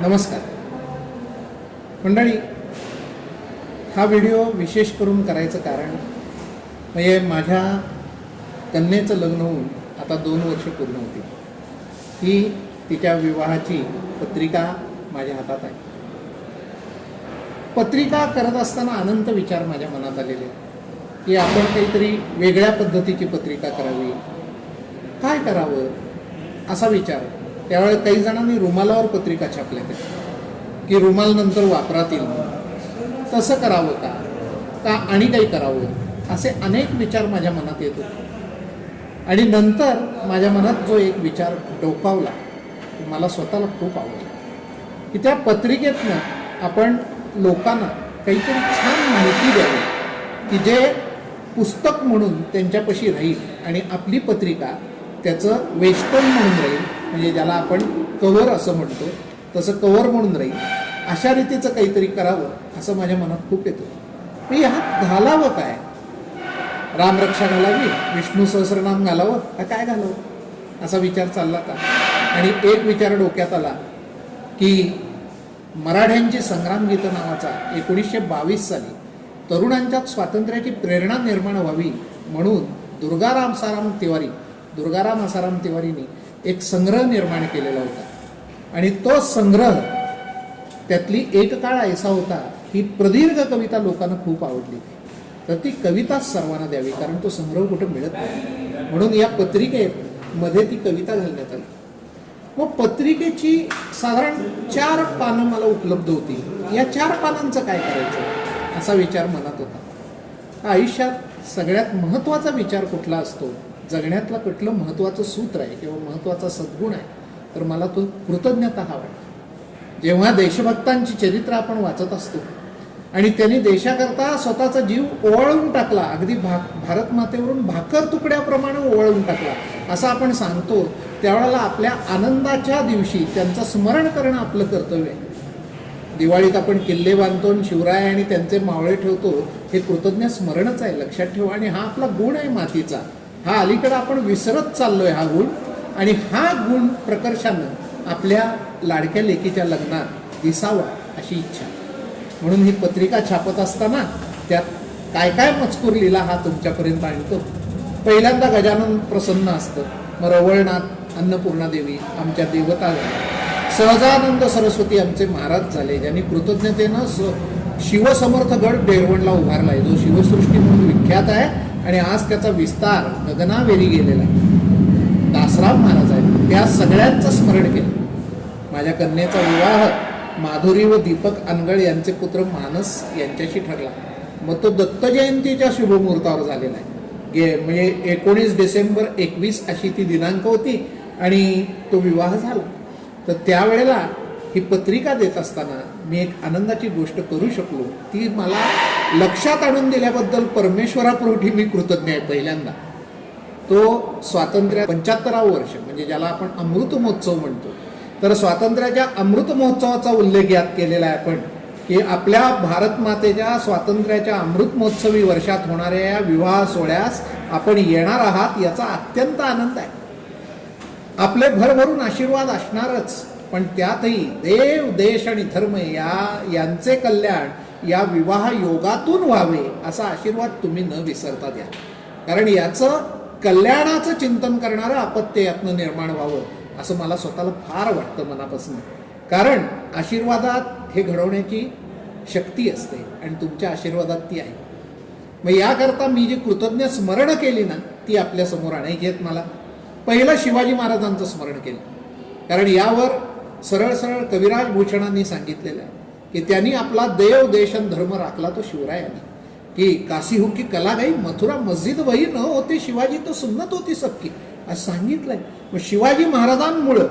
नमस्कार मंडळी, हा व्हिडिओ विशेष करून करायचं कारण म्हणजे माझ्या कन्येचं लग्न होऊन आता 2 वर्ष पूर्ण होती. ही तिच्या विवाहाची पत्रिका माझ्या हातात आहे. पत्रिका करत असताना अनंत विचार माझ्या मनात आलेले की आपण काहीतरी वेगळ्या पद्धतीची पत्रिका करावी, काय करावं असा विचार. त्यावेळेस काही जणांनी रुमालावर पत्रिका छापल्या की रुमाल नंतर वापरात येईल, तसं करावं का आणि काही करावं, असे अनेक विचार माझ्या मनात येत होते. आणि नंतर माझ्या मनात जो एक विचार डोकावला मला स्वतःला खूप आवडला की त्या पत्रिकेतनं आपण लोकांना काहीतरी छान माहिती द्यावी की जे पुस्तक म्हणून त्यांच्यापाशी राहील आणि आपली पत्रिका त्याचं वेस्टर्न म्हणून राहील, म्हणजे ज्याला आपण कव्हर असं म्हणतो तसं कव्हर म्हणून राहील. अशा रीतीचं काहीतरी करावं असं माझ्या मनात खूप येतं. मी ह्यात घालावं काय? रामरक्षा घालावी, विष्णू सहस्रनाम घालावं का काय घालावं असा विचार चालला होता. आणि एक विचार डोक्यात आला की मराठ्यांची संग्रामगीतं नावाचा 1922 साली तरुणांच्यात स्वातंत्र्याची प्रेरणा निर्माण व्हावी म्हणून दुर्गाराम आसाराम तिवारींनी एक संग्रह निर्माण केलेला होता. आणि तो संग्रह त्यातली एक काळ ऐसा होता ही प्रदीर्घ कविता लोकांना खूप आवडली, तर ती कविताच सर्वांना द्यावी, कारण तो संग्रह कुठं मिळत नाही. म्हणून या पत्रिकेमध्ये ती कविता घालण्यात आली. मग पत्रिकेची साधारण 4 पानं मला उपलब्ध होती. या 4 पानांचं काय करायचं असा विचार मनात होता. आयुष्यात सगळ्यात महत्त्वाचा विचार कुठला असतो, जगण्यातला कुठलं महत्त्वाचं सूत्र आहे किंवा महत्त्वाचा सद्गुण आहे, तर मला तो कृतज्ञता हा वाटतो. जेव्हा देशभक्तांची चरित्र आपण वाचत असतो आणि त्यांनी देशाकरता स्वतःचा जीव ओवाळून टाकला, अगदी भारत मातेवरून भाकर तुकड्याप्रमाणे ओवाळून टाकला असं आपण सांगतो, त्यावेळेला आपल्या आनंदाच्या दिवशी त्यांचं स्मरण करणं आपलं कर्तव्य आहे. दिवाळीत आपण किल्ले बांधतो, शिवराय आणि त्यांचे मावळे ठेवतो, हे कृतज्ञ स्मरणच आहे, लक्षात ठेवा. आणि हा आपला गुण आहे मातीचा, हा अलीकडे आपण विसरत चाललोय हा गुण. आणि हा गुण प्रकर्षानं आपल्या लाडक्या लेकीच्या लग्नात दिसावा अशी इच्छा. म्हणून ही पत्रिका छापत असताना त्यात काय काय मजकूर लिहिला हा तुमच्यापर्यंत आणतो. पहिल्यांदा गजानन प्रसन्न असतं, मग रवळनाथ, अन्नपूर्णा देवी आमच्या देवता झाल्या, सहजानंद सरस्वती आमचे महाराज झाले, ज्यांनी कृतज्ञतेनं शिवसमर्थ गड डेरवणला उभारला आहे, जो शिवसृष्टी म्हणून विख्यात आहे आणि आज त्याचा विस्तार गगनावेरी गेलेला आहे. दासराम महाराज आहेत, त्या सगळ्यांचं स्मरण केलं. माझ्या कन्येचा विवाह माधुरी व दीपक अनगळ यांचे पुत्र मानस यांच्याशी ठरला. मग तो दत्त जयंतीच्या शुभमुहूर्तावर झालेला आहे. म्हणजे 19 डिसेंबर 21 अशी ती दिनांक होती आणि तो विवाह झाला. तर त्यावेळेला ही पत्रिका देत असताना मी एक आनंदाची गोष्ट करू शकलो, ती मला लक्षात आणून दिल्याबद्दल परमेश्वरापुढे मी कृतज्ञ आहे. पहिल्यांदा तो स्वातंत्र्य 75वं वर्ष, म्हणजे ज्याला आपण अमृत महोत्सव म्हणतो, तर स्वातंत्र्याच्या अमृत महोत्सवाचा उल्लेख यात केलेला आहे आपण, की आपल्या भारत मातेच्या स्वातंत्र्याच्या अमृत महोत्सवी वर्षात होणाऱ्या या विवाह सोहळ्यास आपण येणार आहात याचा अत्यंत आनंद आहे. आपले भरभरून आशीर्वाद असणारच, पण त्यातही देव, देश आणि धर्म यांचे कल्याण या विवाह योगातून व्हावे असा आशीर्वाद तुम्ही न विसरता द्या. कारण याचं कल्याणाचं चिंतन करणारं अपत्य यातनं निर्माण व्हावं असं मला स्वतःला फार वाटतं मनापासून. कारण आशीर्वादात हे घडवण्याची शक्ती असते आणि तुमच्या आशीर्वादात ती आहे. मग याकरता मी जी कृतज्ञ स्मरण केली ना, ती आपल्यासमोर आणायची आहेत. मला पहिलं शिवाजी महाराजांचं स्मरण केलं, कारण यावर सरळ सरळ कविराज भूषणांनी सांगितलेलं आहे की त्यांनी आपला देव, देश आणि धर्म राखला तो शिवरायाने, की काशी हो की कला गई, मथुरा मस्जिद वही न होते, शिवाजी तो सुन्नत होती सबकी असं सांगितलंय. मग शिवाजी महाराजांमुळं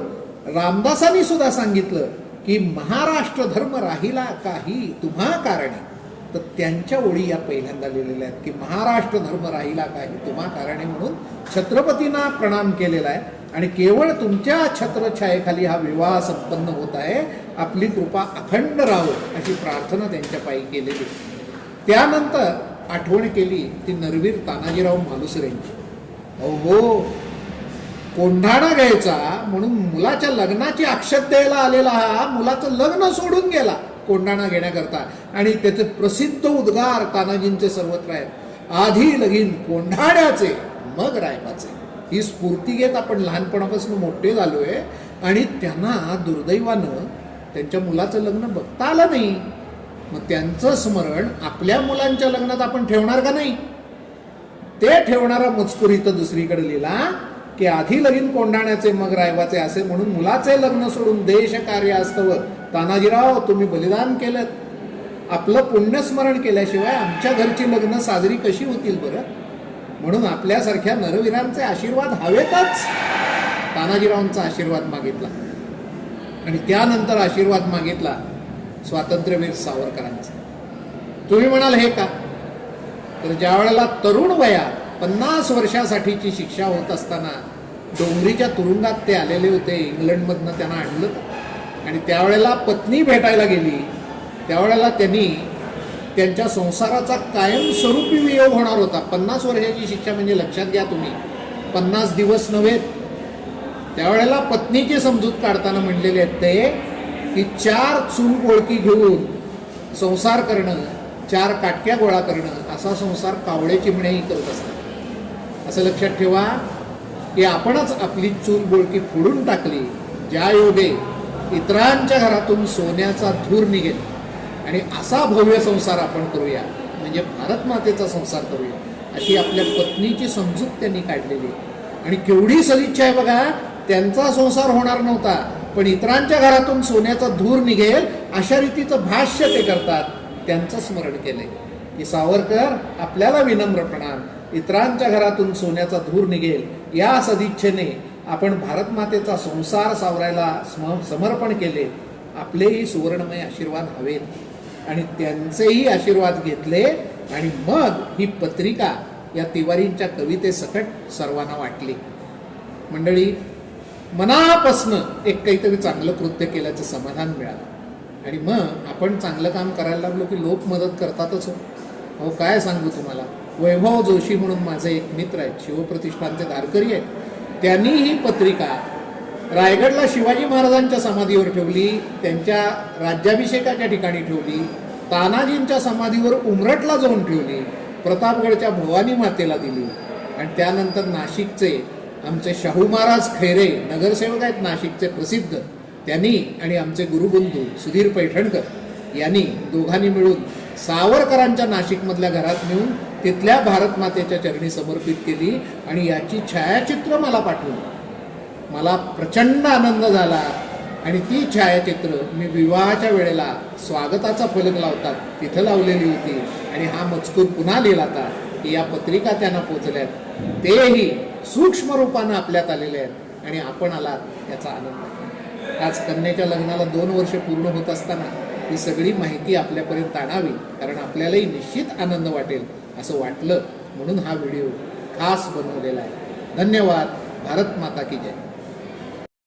रामदासांनी सुद्धा सांगितलं की महाराष्ट्र धर्म राहिला काही तुम्हा कारणे. तर त्यांच्या ओळी या पहिल्यांदा लिहिलेल्या आहेत की महाराष्ट्र धर्म राहिला काही तुम्हा कारणे, म्हणून छत्रपतींना प्रणाम केलेला आहे. आणि केवळ तुमच्या छत्रछायेखाली हा विवाह संपन्न होत आहे, आपली कृपा अखंड राहो अशी प्रार्थना त्यांच्या पायी केलेली. त्यानंतर आठवण केली ती नरवीर तानाजीराव मालुसरेंची. हो, कोंढाणा घ्यायचा म्हणून मुलाच्या लग्नाची अक्षत द्यायला आलेला हा मुलाचं लग्न सोडून गेला कोंढाणा घेण्याकरता. आणि त्याचे प्रसिद्ध उद्गार तानाजींचे सर्वत्र आहेत, आधी लगीन कोंढाण्याचे मग रायबाचे. ही स्फूर्ती घेत आपण लहानपणापासून मोठे झालोय आणि त्यांना दुर्दैवानं त्यांच्या मुलाचं लग्न बघता आलं नाही. मग त्यांचं स्मरण आपल्या मुलांच्या लग्नात आपण ठेवणार का नाही? ते ठेवणारा मजकूर इथं दुसरीकडे लिहिला की आधी लगीन कोंढाण्याचे मग रायबाचे असे म्हणून मुलाचे लग्न सोडून देश कार्य असतव तानाजीराव तुम्ही बलिदान केलं. आपलं पुण्यस्मरण केल्याशिवाय आमच्या घरची लग्न साजरी कशी होतील बरं? म्हणून आपल्यासारख्या नरवीरांचे आशीर्वाद हवेतच. तानाजीरावांचा आशीर्वाद मागितला आणि त्यानंतर आशीर्वाद मागितला स्वातंत्र्यवीर सावरकरांचा. तुम्ही म्हणाल हे का? तर ज्या वेळेला तरुण वयात 50 वर्षासाठीची शिक्षा होत असताना डोंगरीच्या तुरुंगात ते आलेले होते, इंग्लंडमधनं त्यांना आणलं आणि त्यावेळेला पत्नी भेटायला गेली. त्यावेळेला त्यांनी त्यांच्या संसाराचा कायमस्वरूपी वियोग होणार होता. 50 वर्षाची शिक्षा म्हणजे लक्षात घ्या तुम्ही, 50 दिवस नव्हे. त्यावेळेला पत्नीची समजूत काढताना म्हणलेले आहेत ते की 4 चूल गोळकी घेऊन संसार करणं, 4 काटक्या गोळा करणं असा संसार कावळे चिमणेही करत असतात. असं लक्षात ठेवा की आपणच आपली चूल बोळकी फोडून टाकली ज्या योगे इतरांच्या घरातून सोन्याचा धूर निघेल आणि असा भव्य संसार आपण करूया, म्हणजे भारत मातेचा संसार करूया, अशी आपल्या पत्नीची समजूत त्यांनी काढलेली. आणि केवढी सदिच्छा आहे बघा, त्यांचा संसार होणार नव्हता पण इतरांच्या घरातून सोन्याचा धूर निघेल अशा रीतीचं भाष्य ते करतात. त्यांचं स्मरण केलंय की सावरकर आपल्याला विनम्र प्रणाम, इतरांच्या घरातून सोन्याचा धूर निघेल या सदिच्छेने आपण भारत मातेचा संसार सावरायला समर्पण केले. आपलेही सुवर्णमय आशीर्वाद हवेत आणि त्यांचेही आशीर्वाद घेतले आणि मग ही पत्रिका या तिवारींच्या कवितेसकट सर्वांना वाटली. मंडळी, मनापासनं एक काहीतरी चांगलं कृत्य केल्याचं समाधान मिळालं आणि मग आपण चांगलं काम करायला लागलो की लोक मदत करतातच. हो काय सांगू तुम्हाला, वैभव जोशी म्हणून माझे एक मित्र आहेत, शिवप्रतिष्ठानचे धारकरी आहेत. त्यांनी ही पत्रिका रायगडला शिवाजी महाराजांच्या समाधीवर ठेवली, त्यांच्या राज्याभिषेकाच्या ठिकाणी ठेवली, तानाजींच्या समाधीवर उमरटला जाऊन ठेवली, प्रतापगडच्या भवानी मातेला दिली आणि त्यानंतर नाशिकचे आमचे शाहू महाराज खैरे नगरसेवक आहेत नाशिकचे प्रसिद्ध, त्यांनी आणि आमचे गुरुबंधू सुधीर पैठणकर यांनी दोघांनी मिळून सावरकरांच्या नाशिकमधल्या घरात नेऊन तिथल्या भारत मातेच्या चरणी समर्पित केली आणि याची छायाचित्र मला पाठवली. मला प्रचंड आनंद झाला आणि ती छायाचित्र मी विवाहाच्या वेळेला स्वागताचा फलक लावतात तिथं लावलेली होती आणि हा मजकूर पुन्हा लिहिला होता की या पत्रिका त्यांना पोचल्यात, तेही सूक्ष्म रूपानं आपल्यात आलेले आहेत आणि आपण आलात याचा आनंद. आज कन्येच्या लग्नाला 2 वर्ष पूर्ण होत असताना ही सगळी माहिती आपल्यापर्यंत आणावी, कारण आपल्यालाही निश्चित आनंद वाटेल असं वाटलं म्हणून हा व्हिडिओ खास बनवलेला आहे. धन्यवाद. भारत माता की जय.